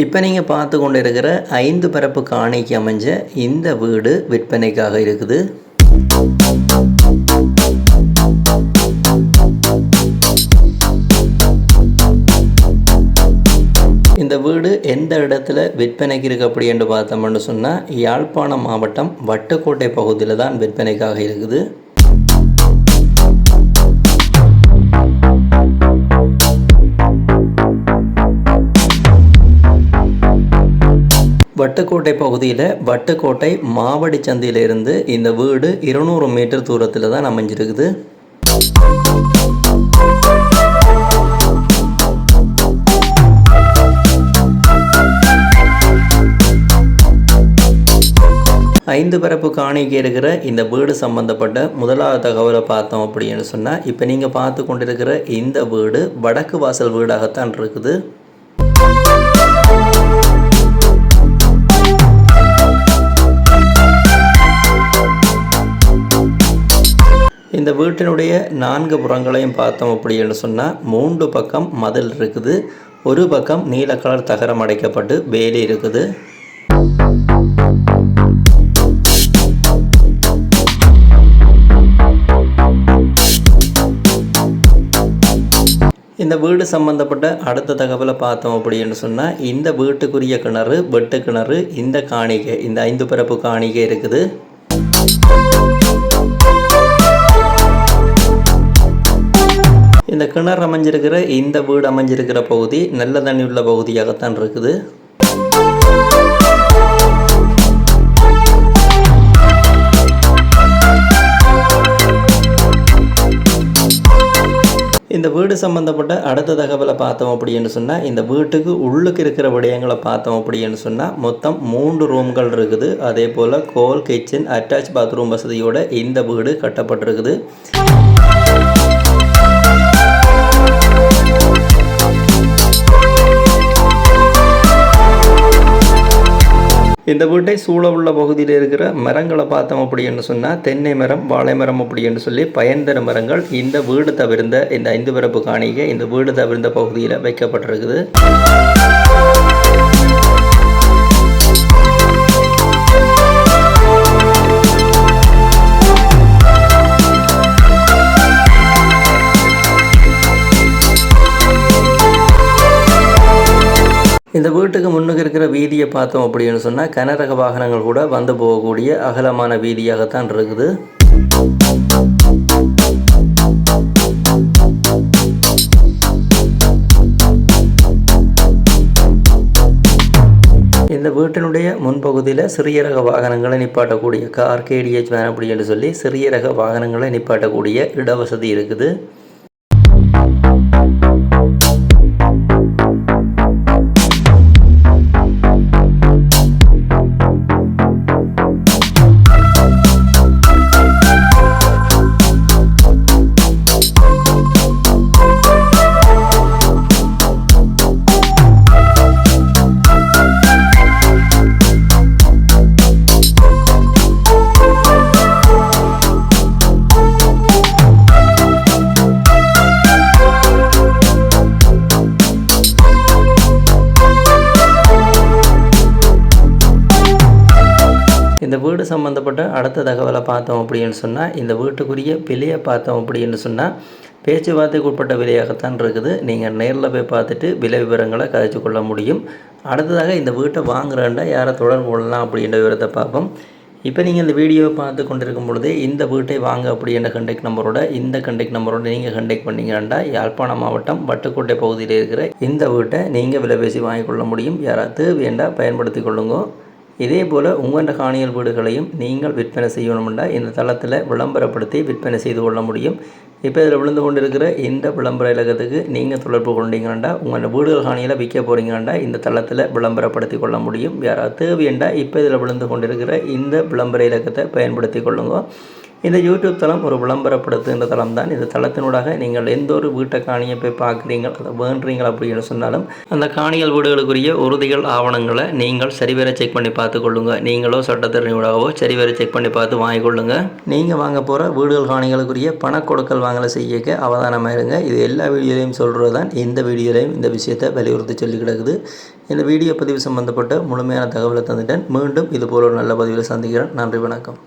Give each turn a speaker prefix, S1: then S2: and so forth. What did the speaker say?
S1: இப்போ நீங்கள் பார்த்து கொண்டு இருக்கிற 5 பரப்பு காணிக்கு அமைஞ்ச இந்த வீடு விற்பனைக்காக இருக்குது. இந்த வீடு எந்த இடத்துல விற்பனைக்கு இருக்குது அப்படி என்று பார்த்தோம்னு சொன்னால் யாழ்ப்பாணம் மாவட்டம் வட்டுக்கோட்டை பகுதியில் தான் விற்பனைக்காக இருக்குது. வட்டுக்கோட்டை பகுதியில் வட்டுக்கோட்டை மாவடி சந்தையிலிருந்து இந்த வீடு 200 மீட்டர் தூரத்தில் தான் அமைஞ்சிருக்குது. ஐந்து பரப்பு காணிக்கு இருக்கிற இந்த வீடு சம்பந்தப்பட்ட முதலாவது தகவலை பார்த்தோம் அப்படின்னு சொன்னால், இப்போ நீங்கள் பார்த்து கொண்டிருக்கிற இந்த வீடு வடக்கு வாசல் வீடாகத்தான் இருக்குது. இந்த வீட்டினுடைய 4 புறங்களையும் பார்த்தோம் அப்படின்னு சொன்னால் 3 பக்கம் மதில் இருக்குது. ஒரு பக்கம் நீல கலர் தகரம் அடைக்கப்பட்டு வேலி இருக்குது. இந்த வீடு சம்பந்தப்பட்ட அடுத்த தகவலை பார்த்தோம் அப்படின்னு சொன்னால், இந்த வீட்டுக்குரிய கிணறு வெட்டு கிணறு இந்த காணிக்கை இந்த 5 பரப்பு காணிக்கை இருக்குது. இந்த கிணறு அமைஞ்சிருக்கிற இந்த வீடு அமைஞ்சிருக்கிற பகுதி நல்ல தண்ணி உள்ள பகுதியாகத்தான் இருக்குது. இந்த வீடு சம்பந்தப்பட்ட அடுத்த தகவலை பார்த்தோம் அப்படின்னு சொன்னால், இந்த வீட்டுக்கு உள்ளுக்கு இருக்கிற விடயங்களை பார்த்தோம் அப்படின்னு சொன்னால் மொத்தம் 3 ரூம்கள் இருக்குது. அதே போல் கோல் கிச்சன் அட்டாச் பாத்ரூம் வசதியோட இந்த வீடு கட்டப்பட்டிருக்குது. இந்த வீட்டை சூழ உள்ள பகுதியில் இருக்கிற மரங்களை பார்த்தோம் அப்படின்னு சொன்னால் தென்னை மரம் வாழை மரம் அப்படின்னு சொல்லி பயன்தர மரங்கள் இந்த வீடு தவிர்ந்த இந்த 5 பரப்பு காணிக்கை இந்த வீடு தவிர்ந்த பகுதியில் வைக்கப்பட்டிருக்குது. இந்த வீட்டுக்கு முன்னுக்கு இருக்கிற வீதியை பார்த்தோம் அப்படின்னு சொன்னால் கனரக வாகனங்கள் கூட வந்து போகக்கூடிய அகலமான வீதியாகத்தான் இருக்குது. இந்த வீட்டினுடைய முன்பகுதியில் சிறிய ரக வாகனங்களை நிப்பாட்டக்கூடிய கார் கேடிஎச் வேன் அப்படின்னு சொல்லி சிறிய ரக வாகனங்களை நிப்பாட்டக்கூடிய இடவசதி இருக்குது. இந்த வீடு சம்மந்தப்பட்ட அடுத்த தகவலை பார்த்தோம் அப்படின்னு சொன்னால், இந்த வீட்டுக்குரிய விலையை பார்த்தோம் அப்படின்னு சொன்னால் பேச்சுவார்த்தைக்கு உட்பட்ட விலையாகத்தான் இருக்குது. நீங்கள் நேரில் போய் பார்த்துட்டு விலை விவரங்களை கதைச்சு கொள்ள முடியும். அடுத்ததாக இந்த வீட்டை வாங்குறேன்டா யாரை தொடர்பு கொள்ளலாம் அப்படின்ற விவரத்தை பார்ப்போம். இப்போ நீங்கள் இந்த வீடியோவை பார்த்து கொண்டிருக்கும் பொழுதே இந்த வீட்டை வாங்க அப்படின்ற கண்டெக்ட் நம்பரோட நீங்கள் கண்டெக்ட் பண்ணிங்கன்னா யாழ்ப்பாணம் மாவட்டம் வட்டுக்கோட்டை பகுதியில் இருக்கிற இந்த வீட்டை நீங்கள் விலை பேசி வாங்கிக்கொள்ள முடியும். யாராவது வேண்டாம் பயன்படுத்தி கொள்ளுங்க. இதே போல் உங்களோட காணியல் வீடுகளையும் நீங்கள் விற்பனை செய்யணும்னா இந்த தளத்தில் விளம்பரப்படுத்தி விற்பனை செய்து கொள்ள முடியும். இப்போ இதில் விழுந்து கொண்டிருக்கிற இந்த விளம்பர இலக்கத்துக்கு நீங்கள் தொடர்பு கொண்டீங்கன்னா உங்களோட வீடுகள் காணியில் விற்க போகிறீங்கன்னா இந்த தளத்தில் விளம்பரப்படுத்தி கொள்ள முடியும். யாராவது தேவையண்டா இப்போ இதில் விழுந்து கொண்டிருக்கிற இந்த விளம்பர இலக்கத்தை பயன்படுத்தி கொள்ளுங்க. இந்த யூடியூப் தளம் ஒரு விளம்பரப்படுத்துகின்ற தளம் தான். இந்த தளத்தினூடாக நீங்கள் எந்த ஒரு வீட்டை காணியை போய் பார்க்குறீங்க அதை வேண்டுறீங்க அப்படின்னு சொன்னாலும் அந்த காணிகள் வீடுகளுக்குரிய உறுதிகள் ஆவணங்களை நீங்கள் சரிவர செக் பண்ணி பார்த்துக்கொள்ளுங்க. நீங்களோ சட்டத்திறனியூடாகவோ சரிவர செக் பண்ணி பார்த்து வாங்கிக்கொள்ளுங்க. நீங்கள் வாங்க போகிற வீடுகள் காணிகளுக்குரிய பண கொடுக்கல் வாங்கலை செய்யக்க அவதானமாக இருங்க. இது எல்லா வீடியோலையும் சொல்கிறது தான். இந்த வீடியோலையும் இந்த விஷயத்தை வலியுறுத்தி சொல்லி கிடக்குது. இந்த வீடியோ பதிவு சம்பந்தப்பட்ட முழுமையான தகவலை தந்துட்டேன். மீண்டும் இதுபோல் ஒரு நல்ல பதிவில் சந்திக்கிறேன். நன்றி, வணக்கம்.